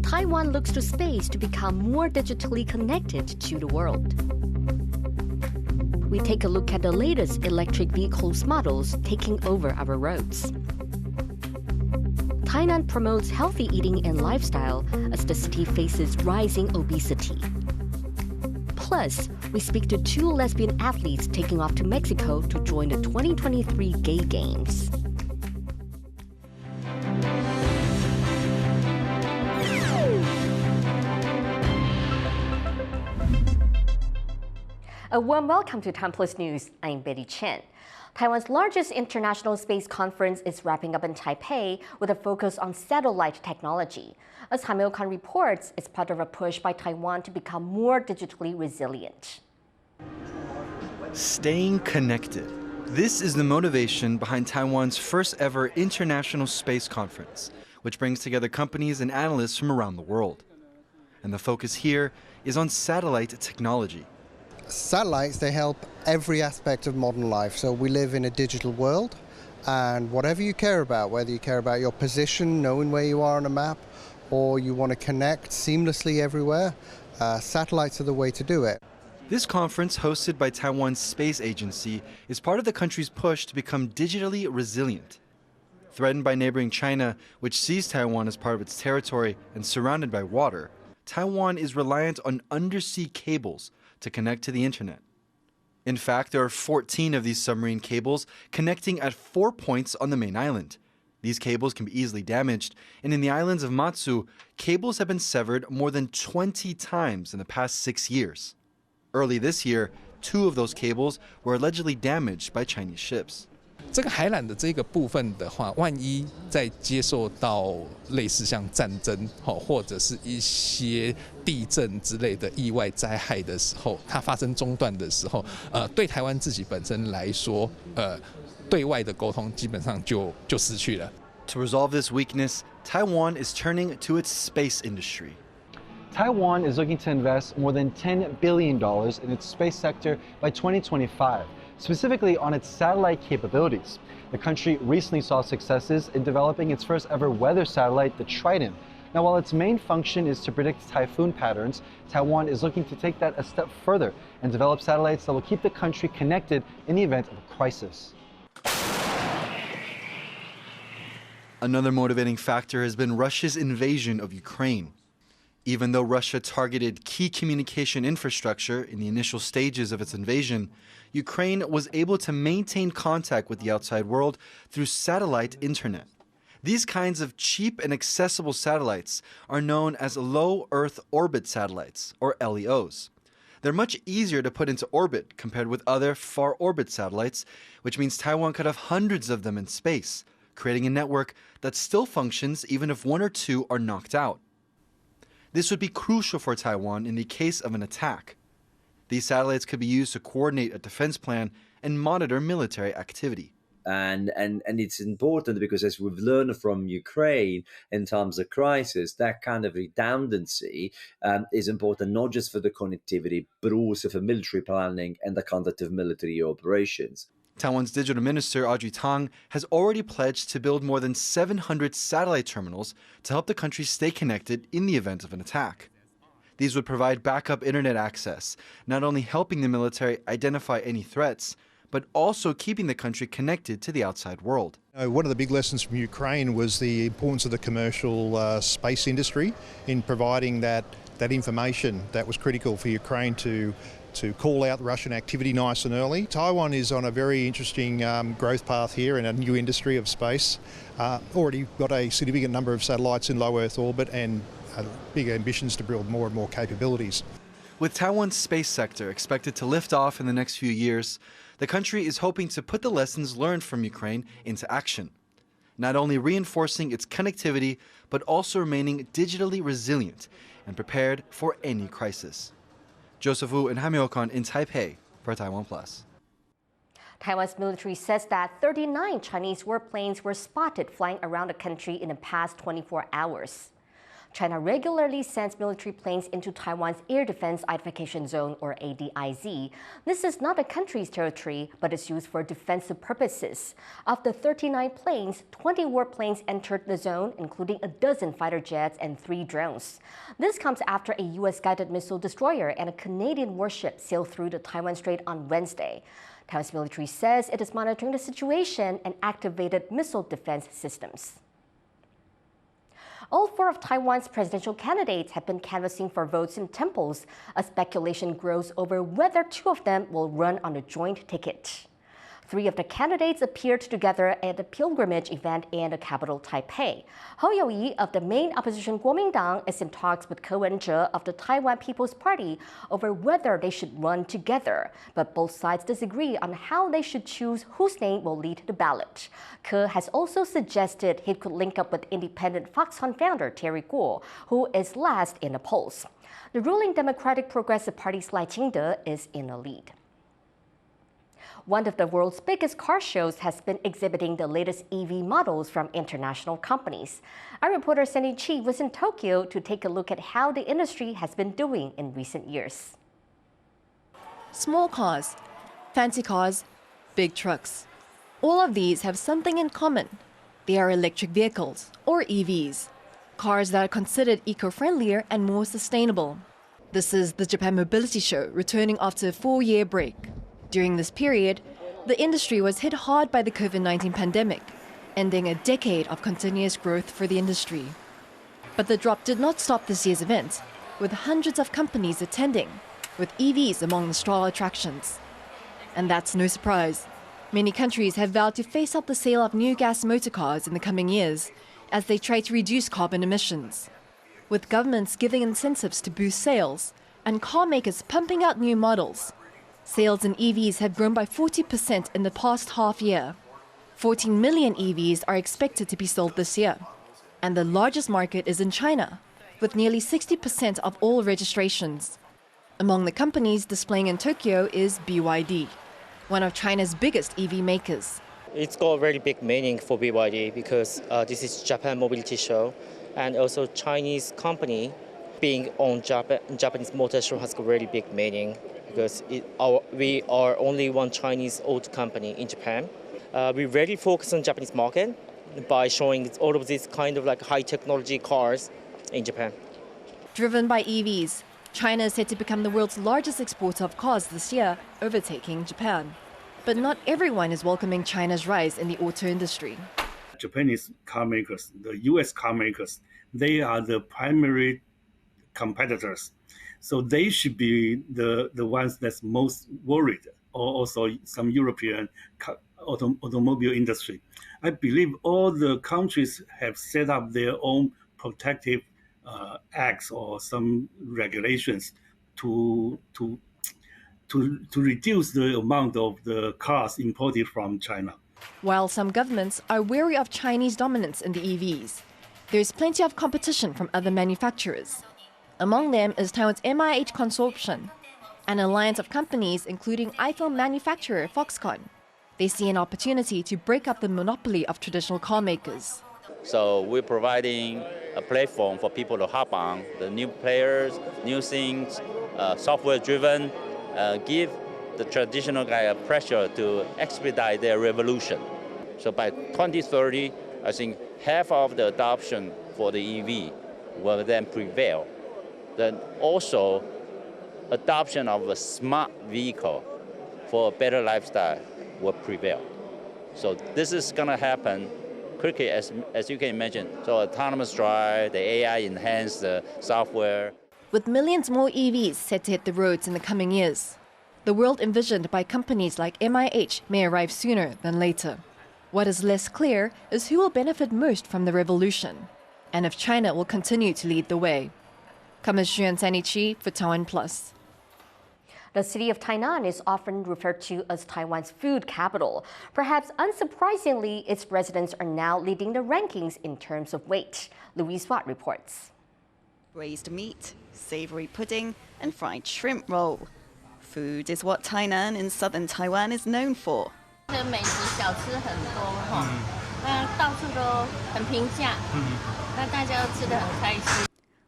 Taiwan looks to space to become more digitally connected to the world. We take a look at the latest electric vehicles models taking over our roads. Tainan promotes healthy eating and lifestyle as the city faces rising obesity. Plus, we speak to two lesbian athletes taking off to Mexico to join the 2023 Gay Games. A warm welcome to TaiwanPlus News. I'm Betty Chen. Taiwan's largest international space conference is wrapping up in Taipei with a focus on satellite technology. As Hamilton reports, it's part of a push by Taiwan to become more digitally resilient. Staying connected. This is the motivation behind Taiwan's first ever international space conference, which brings together companies and analysts from around the world. And the focus here is on satellite technology. Satellites, they help every aspect of modern life. So we live in a digital world, and whatever you care about, whether you care about your position, knowing where you are on a map, or you want to connect seamlessly everywhere, satellites are the way to do it. This conference, hosted by Taiwan's space agency, is part of the country's push to become digitally resilient. Threatened by neighboring China, which sees Taiwan as part of its territory and surrounded by water, Taiwan is reliant on undersea cables to connect to the internet. In fact, there are 14 of these submarine cables connecting at 4 points on the main island. These cables can be easily damaged, and in the islands of Matsu, cables have been severed more than 20 times in the past 6 years. Early this year, 2 of those cables were allegedly damaged by Chinese ships. 这个海缆的这个部分的话，万一在接受到类似像战争或者是一些地震之类的意外灾害的时候，它发生中断的时候，对台湾自己本身来说，对外的沟通基本上就失去了。To resolve this weakness, Taiwan is turning to its space industry. Taiwan is looking to invest more than $10 billion in its space sector by 2025. Specifically on its satellite capabilities. The country recently saw successes in developing its first ever weather satellite, the Triton. Now, while its main function is to predict typhoon patterns, Taiwan is looking to take that a step further and develop satellites that will keep the country connected in the event of a crisis. Another motivating factor has been Russia's invasion of Ukraine. Even though Russia targeted key communication infrastructure in the initial stages of its invasion, Ukraine was able to maintain contact with the outside world through satellite internet. These kinds of cheap and accessible satellites are known as low Earth orbit satellites, or LEOs. They're much easier to put into orbit compared with other far orbit satellites, which means Taiwan could have hundreds of them in space, creating a network that still functions even if 1 or 2 are knocked out. This would be crucial for Taiwan in the case of an attack. These satellites could be used to coordinate a defense plan and monitor military activity. And it's important because, as we've learned from Ukraine in times of crisis, that kind of redundancy is important not just for the connectivity, but also for military planning and the conduct of military operations. Taiwan's digital minister, Audrey Tang, has already pledged to build more than 700 satellite terminals to help the country stay connected in the event of an attack. These would provide backup internet access, not only helping the military identify any threats, but also keeping the country connected to the outside world. One of the big lessons from Ukraine was the importance of the commercial space industry in providing that information that was critical for Ukraine to call out Russian activity nice and early. Taiwan is on a very interesting growth path here in a new industry of space. Already got a significant number of satellites in low Earth orbit and big ambitions to build more and more capabilities. With Taiwan's space sector expected to lift off in the next few years, the country is hoping to put the lessons learned from Ukraine into action, not only reinforcing its connectivity, but also remaining digitally resilient and prepared for any crisis. Joseph Wu and Hamilton in Taipei for TaiwanPlus. Taiwan's military says that 39 Chinese warplanes were spotted flying around the country in the past 24 hours. China regularly sends military planes into Taiwan's Air Defense Identification Zone, or ADIZ. This is not the country's territory, but is used for defensive purposes. Of the 39 planes, 20 warplanes entered the zone, including a dozen fighter jets and 3 drones. This comes after a U.S. guided missile destroyer and a Canadian warship sailed through the Taiwan Strait on Wednesday. Taiwan's military says it is monitoring the situation and activated missile defense systems. All 4 of Taiwan's presidential candidates have been canvassing for votes in temples as speculation grows over whether 2 of them will run on a joint ticket. 3 of the candidates appeared together at a pilgrimage event in the capital, Taipei. Hou You-yi of the main opposition Kuomintang is in talks with Ko Wen-je of the Taiwan People's Party over whether they should run together. But both sides disagree on how they should choose whose name will lead the ballot. Ko has also suggested he could link up with independent Foxconn founder Terry Kuo, who is last in the polls. The ruling Democratic Progressive Party's citing is in the lead. One of the world's biggest car shows has been exhibiting the latest EV models from international companies. Our reporter Sandy Chi was in Tokyo to take a look at how the industry has been doing in recent years. Small cars, fancy cars, big trucks. All of these have something in common. They are electric vehicles, or EVs, cars that are considered eco-friendlier and more sustainable. This is the Japan Mobility Show, returning after a 4-year break. During this period, the industry was hit hard by the COVID-19 pandemic, ending a decade of continuous growth for the industry. But the drop did not stop this year's event, with hundreds of companies attending, with EVs among the star attractions. And that's no surprise. Many countries have vowed to face up the sale of new gas motor cars in the coming years as they try to reduce carbon emissions. With governments giving incentives to boost sales and car makers pumping out new models, sales in EVs have grown by 40% in the past half year. 14 million EVs are expected to be sold this year. And the largest market is in China, with nearly 60% of all registrations. Among the companies displaying in Tokyo is BYD, one of China's biggest EV makers. It's got a very big meaning for BYD because this is Japan Mobility Show, and also Chinese company being on Japanese motor show has got really big meaning because we are only one Chinese old company in Japan. We really focus on Japanese market by showing all of these kind of like high technology cars in Japan. Driven by EVs, China is set to become the world's largest exporter of cars this year, overtaking Japan. But not everyone is welcoming China's rise in the auto industry. Japanese car makers, the US car makers, they are the primary competitors. So they should be the ones that's most worried, or also some European automobile industry. I believe all the countries have set up their own protective acts or some regulations to reduce the amount of the cars imported from China. While some governments are wary of Chinese dominance in the EVs, there is plenty of competition from other manufacturers. Among them is Taiwan's MIH Consortium, an alliance of companies including iPhone manufacturer Foxconn. They see an opportunity to break up the monopoly of traditional car makers. So we're providing a platform for people to hop on, the new players, new things, software-driven, give the traditional guy a pressure to expedite their revolution. So by 2030, I think half of the adoption for the EV will then prevail. Then also adoption of a smart vehicle for a better lifestyle will prevail. So this is going to happen quickly as you can imagine. So autonomous drive, the AI enhanced software. With millions more EVs set to hit the roads in the coming years, the world envisioned by companies like MIH may arrive sooner than later. What is less clear is who will benefit most from the revolution, and if China will continue to lead the way. Commissioner Sandy Chi for TaiwanPlus. The city of Tainan is often referred to as Taiwan's food capital. Perhaps unsurprisingly, its residents are now leading the rankings in terms of weight. Louise Watt reports. Braised meat, savory pudding, and fried shrimp roll. Food is what Tainan in southern Taiwan is known for.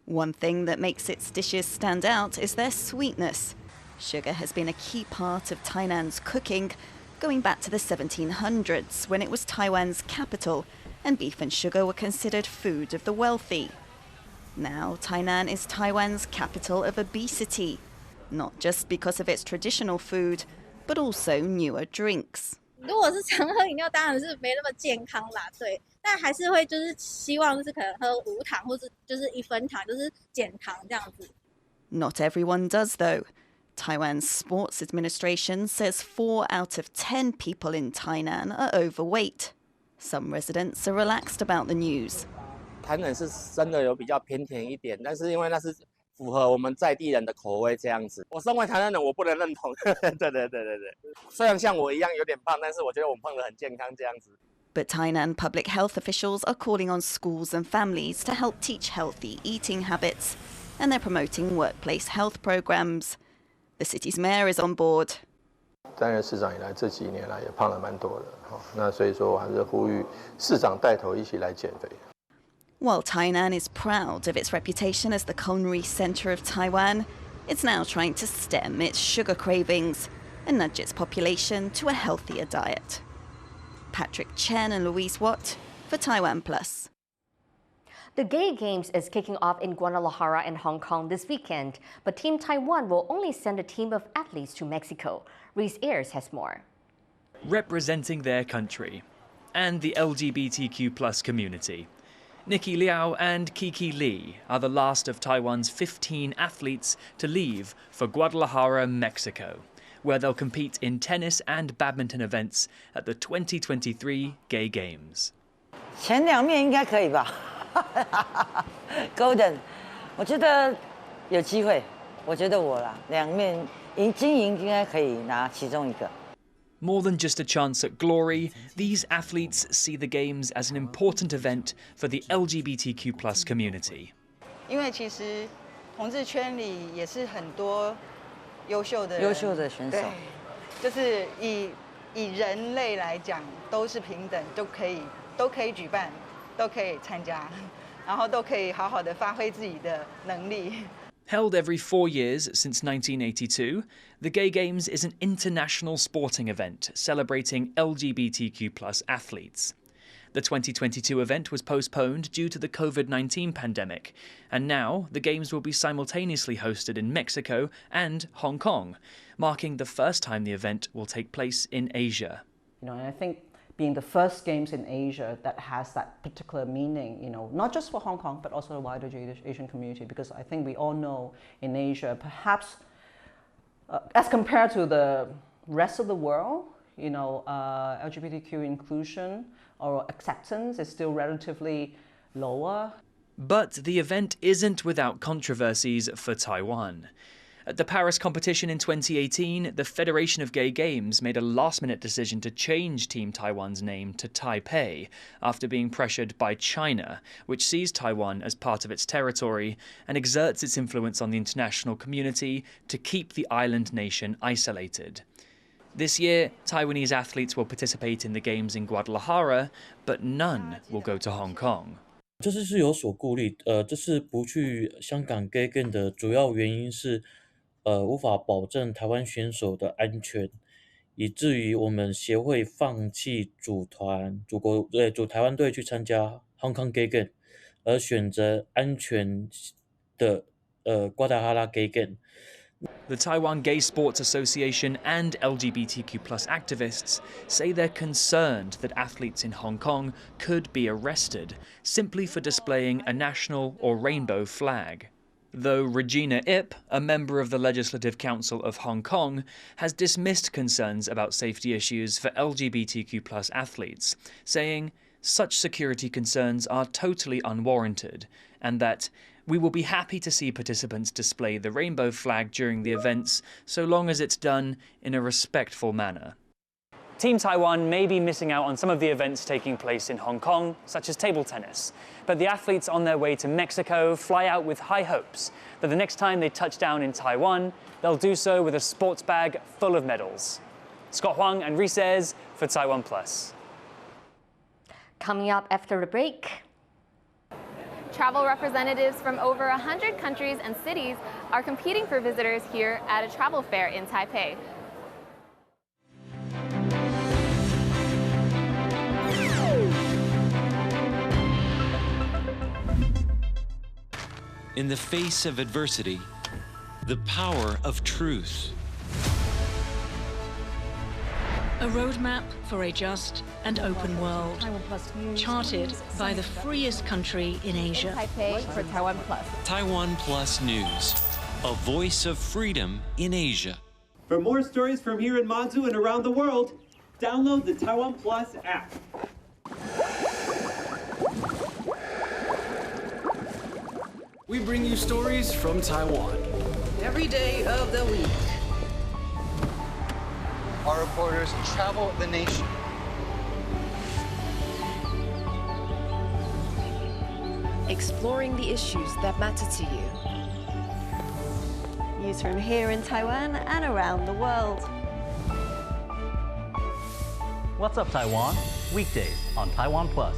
One thing that makes its dishes stand out is their sweetness. Sugar has been a key part of Tainan's cooking, going back to the 1700s when it was Taiwan's capital and beef and sugar were considered food of the wealthy. Now, Tainan is Taiwan's capital of obesity, not just because of its traditional food, but also newer drinks. 如果是常喝饮料，当然是没那么健康啦，对。但还是会就是希望就是可能喝无糖，或是就是1分糖，就是减糖这样子。Not everyone does, though. Taiwan's Sports Administration says 4 out of 10 people in Tainan are overweight. Some residents are relaxed about the news. 台南是真的有比较偏甜一点，但是因为那是符合我们在地人的口味这样子。我身为台南人，我不能认同。对。虽然像我一样有点胖，但是我觉得我胖得很健康这样子。But Tainan public health officials are calling on schools and families to help teach healthy eating habits, and they're promoting workplace health programs. The city's mayor is on board. 担任市长以来，这几年来也胖了蛮多的，那所以说我还是呼吁市长带头一起来减肥。While Tainan is proud of its reputation as the culinary centre of Taiwan, it's now trying to stem its sugar cravings and nudge its population to a healthier diet. Patrick Chen and Louise Watt for TaiwanPlus. The Gay Games is kicking off in Guadalajara and Hong Kong this weekend, but Team Taiwan will only send a team of athletes to Mexico. Reese Ayers has more. Representing their country and the LGBTQ+ community, Nikki Liao and Kiki Lee are the last of Taiwan's 15 athletes to leave for Guadalajara, Mexico, where they'll compete in tennis and badminton events at the 2023 Gay Games. 前2面应该可以吧？Golden， 我觉得有机会，我觉得我啦，2面金银应该可以拿其中一个。More than just a chance at glory, these athletes see the Games as an important event for the LGBTQ+ community. 因为其实同志圈里也是很多优秀的选手，就是以人类来讲都是平等，都可以举办，都可以参加，然后都可以好好的发挥自己的能力。Held every 4 years since 1982, the Gay Games is an international sporting event celebrating LGBTQ+ athletes. The 2022 event was postponed due to the COVID-19 pandemic, and now the Games will be simultaneously hosted in Mexico and Hong Kong, marking the first time the event will take place in Asia. And I think being the first Games in Asia that has that particular meaning, not just for Hong Kong, but also the wider Asian community, because I think we all know in Asia, perhaps as compared to the rest of the world, LGBTQ inclusion or acceptance is still relatively lower. But the event isn't without controversies for Taiwan. At the Paris competition in 2018, the Federation of Gay Games made a last-minute decision to change Team Taiwan's name to Taipei after being pressured by China, which sees Taiwan as part of its territory and exerts its influence on the international community to keep the island nation isolated. This year, Taiwanese athletes will participate in the Games in Guadalajara, but none will go to Hong Kong. 这次是有所顾虑，这次不去香港 Gay Game 的主要原因是，无法保证台湾选手的安全，以至于我们协会放弃主台湾队去参加 Hong Kong Gay Game， 而选择安全的Guadalajara Gay Game。 The Taiwan Gay Sports Association and LGBTQ+ activists say they're concerned that athletes in Hong Kong could be arrested simply for displaying a national or rainbow flag. Though Regina Ip, a member of the Legislative Council of Hong Kong, has dismissed concerns about safety issues for LGBTQ+ athletes, saying such security concerns are totally unwarranted and that we will be happy to see participants display the rainbow flag during the events, so long as it's done in a respectful manner. Team Taiwan may be missing out on some of the events taking place in Hong Kong, such as table tennis, but the athletes on their way to Mexico fly out with high hopes that the next time they touch down in Taiwan, they'll do so with a sports bag full of medals. Scott Huang and Reese Ayers for TaiwanPlus. Coming up after the break. Travel representatives from over 100 countries and cities are competing for visitors here at a travel fair in Taipei. In the face of adversity, the power of truth. A roadmap for a just and open world, charted by the freest country in Asia. Taipei for TaiwanPlus. TaiwanPlus News, a voice of freedom in Asia. For more stories from here in Manzu and around the world, download the TaiwanPlus app. We bring you stories from Taiwan. Every day of the week. Our reporters travel the nation. Exploring the issues that matter to you. News from here in Taiwan and around the world. What's Up Taiwan? Weekdays on TaiwanPlus.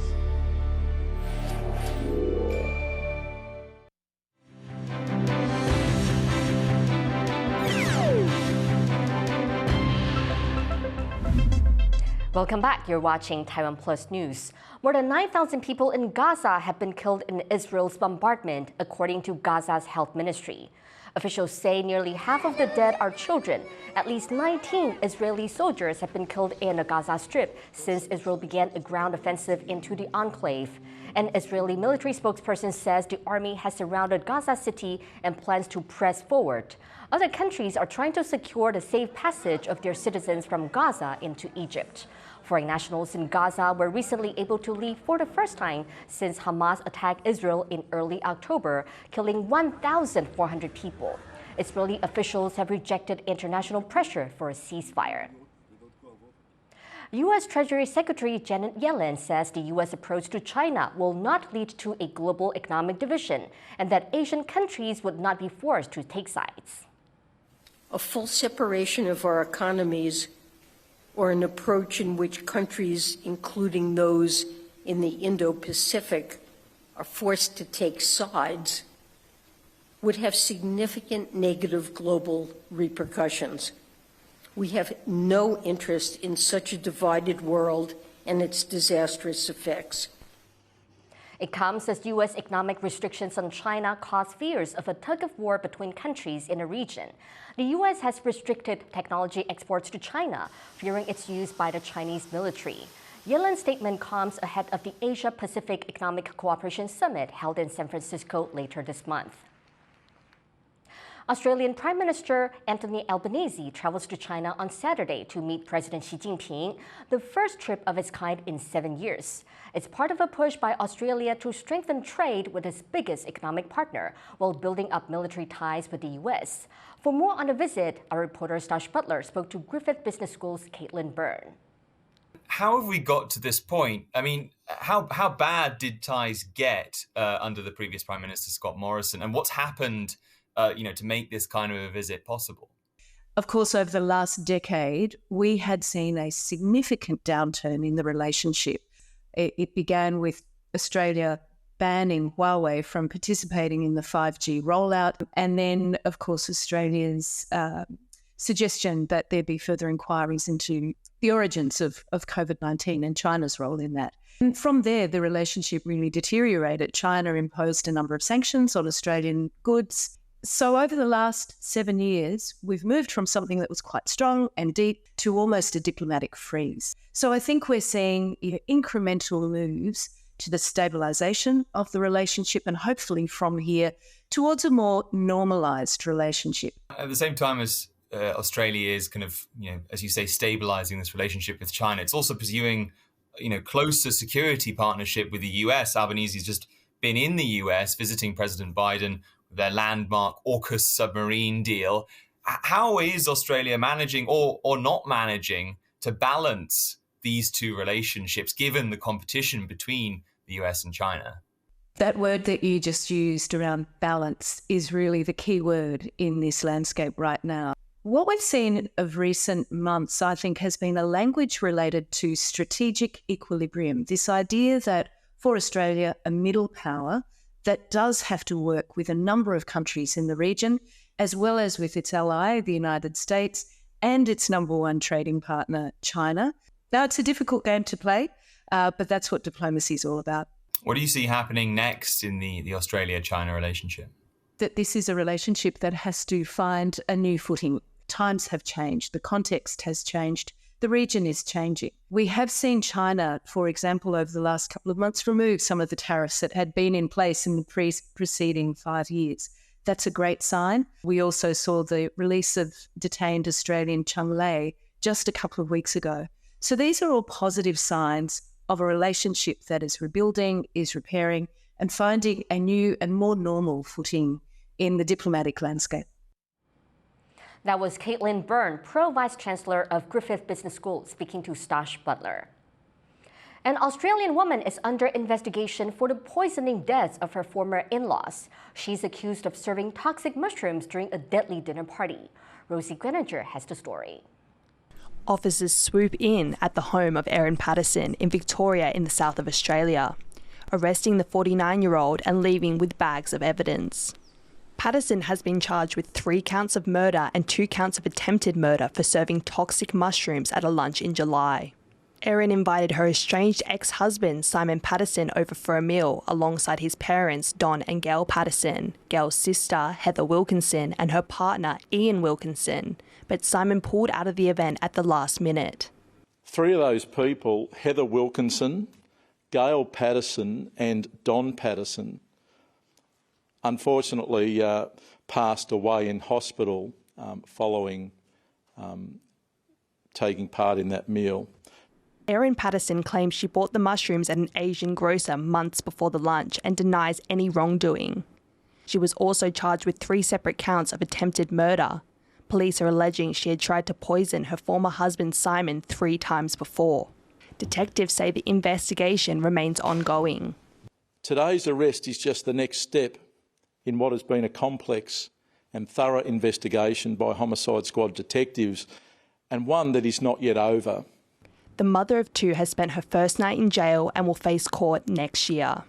Welcome back. You're watching Taiwan Plus News. More than 9,000 people in Gaza have been killed in Israel's bombardment, according to Gaza's health ministry. Officials say nearly half of the dead are children. At least 19 Israeli soldiers have been killed in the Gaza Strip since Israel began a ground offensive into the enclave. An Israeli military spokesperson says the army has surrounded Gaza City and plans to press forward. Other countries are trying to secure the safe passage of their citizens from Gaza into Egypt. Foreign nationals in Gaza were recently able to leave for the first time since Hamas attacked Israel in early October, killing 1,400 people. Israeli officials have rejected international pressure for a ceasefire. U.S. Treasury Secretary Janet Yellen says the U.S. approach to China will not lead to a global economic division and that Asian countries would not be forced to take sides. A full separation of our economies or an approach in which countries, including those in the Indo-Pacific, are forced to take sides, would have significant negative global repercussions. We have no interest in such a divided world and its disastrous effects. It comes as U.S. economic restrictions on China cause fears of a tug-of-war between countries in the region. The U.S. has restricted technology exports to China, fearing its use by the Chinese military. Yellen's statement comes ahead of the Asia-Pacific Economic Cooperation Summit held in San Francisco later this month. Australian Prime Minister Anthony Albanese travels to China on Saturday to meet President Xi Jinping, the first trip of its kind in 7 years. It's part of a push by Australia to strengthen trade with its biggest economic partner while building up military ties with the U.S. For more on the visit, our reporter Stash Butler spoke to Griffith Business School's Caitlin Byrne. How have we got to this point? I mean, how bad did ties get under the previous Prime Minister, Scott Morrison? And what's happened to make this kind of a visit possible? Of course, over the last decade, we had seen a significant downturn in the relationship. It began with Australia banning Huawei from participating in the 5G rollout, and then, of course, Australia's suggestion that there be further inquiries into the origins of COVID-19 and China's role in that. And from there, the relationship really deteriorated. China imposed a number of sanctions on Australian goods. So over the last 7 years, we've moved from something that was quite strong and deep to almost a diplomatic freeze. So I think we're seeing incremental moves to the stabilisation of the relationship and hopefully from here towards a more normalised relationship. At the same time as Australia is kind of, as you say, stabilising this relationship with China, it's also pursuing, closer security partnership with the US. Albanese's just been in the US visiting President Biden, their landmark AUKUS submarine deal. How is Australia managing or not managing to balance these two relationships, given the competition between the US and China? That word that you just used around balance is really the key word in this landscape right now. What we've seen of recent months, I think, has been a language related to strategic equilibrium, this idea that for Australia, a middle power that does have to work with a number of countries in the region, as well as with its ally, the United States, and its number one trading partner, China. Now, it's a difficult game to play, but that's what diplomacy is all about. What do you see happening next in the Australia-China relationship? That this is a relationship that has to find a new footing. Times have changed. The context has changed. The region is changing. We have seen China, for example, over the last couple of months, remove some of the tariffs that had been in place in the preceding 5 years. That's a great sign. We also saw the release of detained Australian Cheng Lei just a couple of weeks ago. So these are all positive signs of a relationship that is rebuilding, is repairing, and finding a new and more normal footing in the diplomatic landscape. That was Caitlin Byrne, Pro-Vice Chancellor of Griffith Business School, speaking to Stash Butler. An Australian woman is under investigation for the poisoning deaths of her former in-laws. She's accused of serving toxic mushrooms during a deadly dinner party. Rosie Greninger has the story. Officers swoop in at the home of Erin Patterson in Victoria in the south of Australia, arresting the 49-year-old and leaving with bags of evidence. Patterson has been charged with 3 counts of murder and 2 counts of attempted murder for serving toxic mushrooms at a lunch in July. Erin invited her estranged ex-husband, Simon Patterson, over for a meal alongside his parents, Don and Gail Patterson, Gail's sister, Heather Wilkinson, and her partner, Ian Wilkinson. But Simon pulled out of the event at the last minute. 3 of those people, Heather Wilkinson, Gail Patterson and Don Patterson, unfortunately passed away in hospital following taking part in that meal. Erin Patterson claims she bought the mushrooms at an Asian grocer months before the lunch and denies any wrongdoing. She was also charged with 3 separate counts of attempted murder. Police are alleging she had tried to poison her former husband Simon 3 times before. Detectives say the investigation remains ongoing. Today's arrest is just the next step in what has been a complex and thorough investigation by Homicide Squad detectives, and one that is not yet over. The mother of 2 has spent her first night in jail and will face court next year.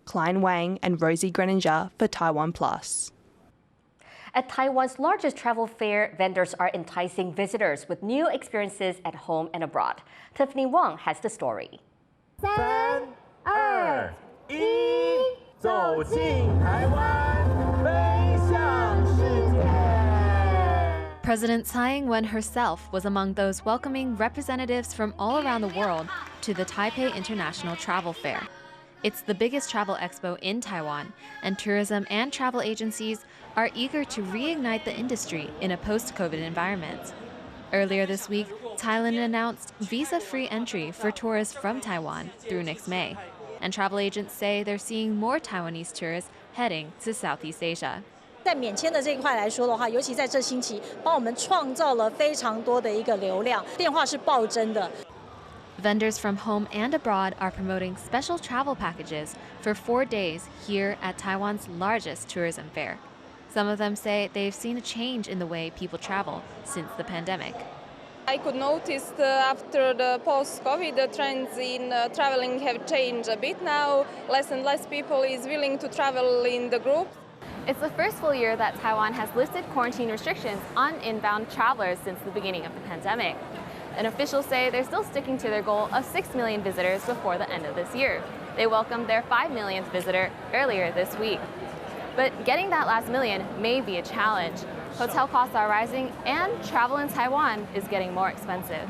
Klein Wang and Rosie Greninger for TaiwanPlus. At Taiwan's largest travel fair, vendors are enticing visitors with new experiences at home and abroad. Tiffany Wang has the story. 3、2、1，走进台湾，飞向世界。 President Tsai Ing-wen herself was among those welcoming representatives from all around the world to the Taipei International Travel Fair. It's the biggest travel expo in Taiwan, and tourism and travel agencies are eager to reignite the industry in a post-COVID environment. Earlier this week, Thailand announced visa-free entry for tourists from Taiwan through next May, and travel agents say they're seeing more Taiwanese tourists heading to Southeast Asia. 在免签的这一块来说的话，尤其在这星期，帮我们创造了非常多的一个流量，电话是暴增的。 Vendors from home and abroad are promoting special travel packages for 4 days here at Taiwan's largest tourism fair. Some of them say they've seen a change in the way people travel since the pandemic. I could notice after the post-COVID, the trends in traveling have changed a bit now. Less and less people is willing to travel in the group. It's the first full year that Taiwan has lifted quarantine restrictions on inbound travelers since the beginning of the pandemic. And officials say they're still sticking to their goal of 6 million visitors before the end of this year. They welcomed their 5 millionth visitor earlier this week. But getting that last million may be a challenge. Hotel costs are rising and travel in Taiwan is getting more expensive.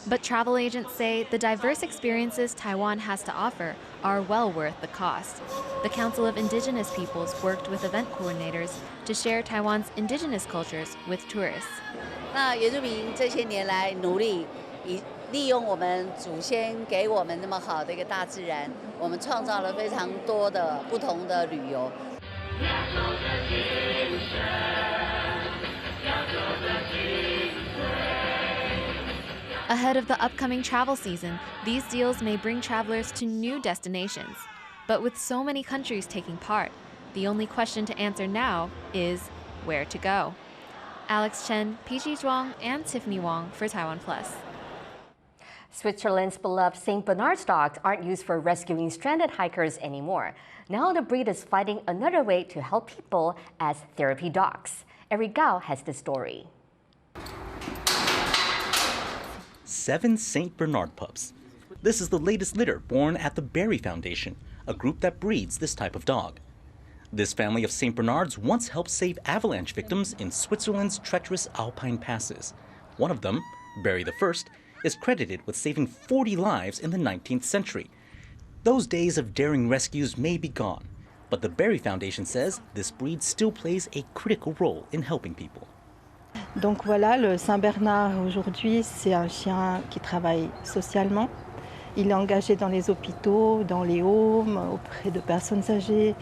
But travel agents say the diverse experiences Taiwan has to offer are well worth the cost. The Council of Indigenous Peoples worked with event coordinators to share Taiwan's indigenous cultures with tourists. 那原住民这些年来努力，利用我们祖先给我们那么好的一个大自然，我们创造了非常多的不同的旅游。 Ahead of the upcoming travel season, these deals may bring travelers to new destinations. But with so many countries taking part, the only question to answer now is where to go. Alex Chen, PG Zhuang, and Tiffany Wang for TaiwanPlus. Switzerland's beloved St. Bernard's dogs aren't used for rescuing stranded hikers anymore. Now the breed is finding another way to help people as therapy dogs. Eric Gao has the story. 7 St. Bernard pups. This is the latest litter born at the Berry Foundation, a group that breeds this type of dog. This family of St. Bernards once helped save avalanche victims in Switzerland's treacherous alpine passes. One of them, Barry I, is credited with saving 40 lives in the 19th century. Those days of daring rescues may be gone, but the Berry Foundation says this breed still plays a critical role in helping people. Donc voilà, le Saint-Bernard aujourd'hui, c'est un chien qui travaille socialement. Il est engagé dans les hôpitaux, dans les homes, auprès de personnes âgées.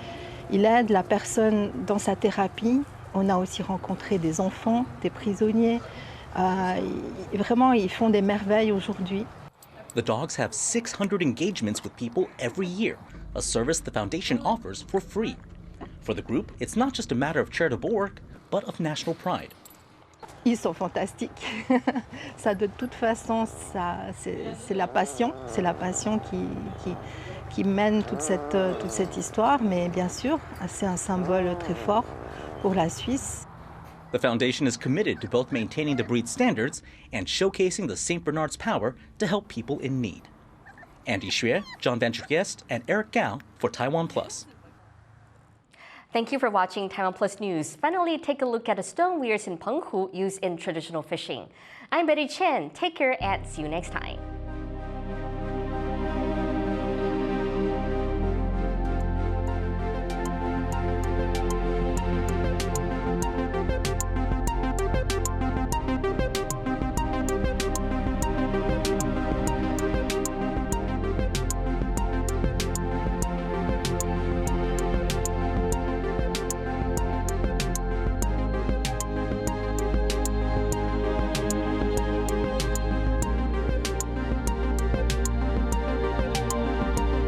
Il aide la personne dans sa thérapie. On a aussi rencontré des enfants, des prisonniers. Vraiment, ils font des merveilles aujourd'hui. The dogs have 600 engagements with people every year, a service the foundation offers for free. For the group, it's not just a matter of charitable work, but of national pride. Ils sont fantastiques. Ça, de toute façon, c'est la passion. C'est la passion qui mène toute cette histoire. Mais bien sûr, c'est un symbole très fort pour la Suisse. The foundation is committed to both maintaining the breed standards and showcasing the St. Bernard's power to help people in need. Andy Xue, John Van Trieste, and Eric Gao for TaiwanPlus. Thank you for watching TaiwanPlus News. Finally, take a look at the stone weirs in Penghu used in traditional fishing. I'm Betty Chen. Take care and see you next time.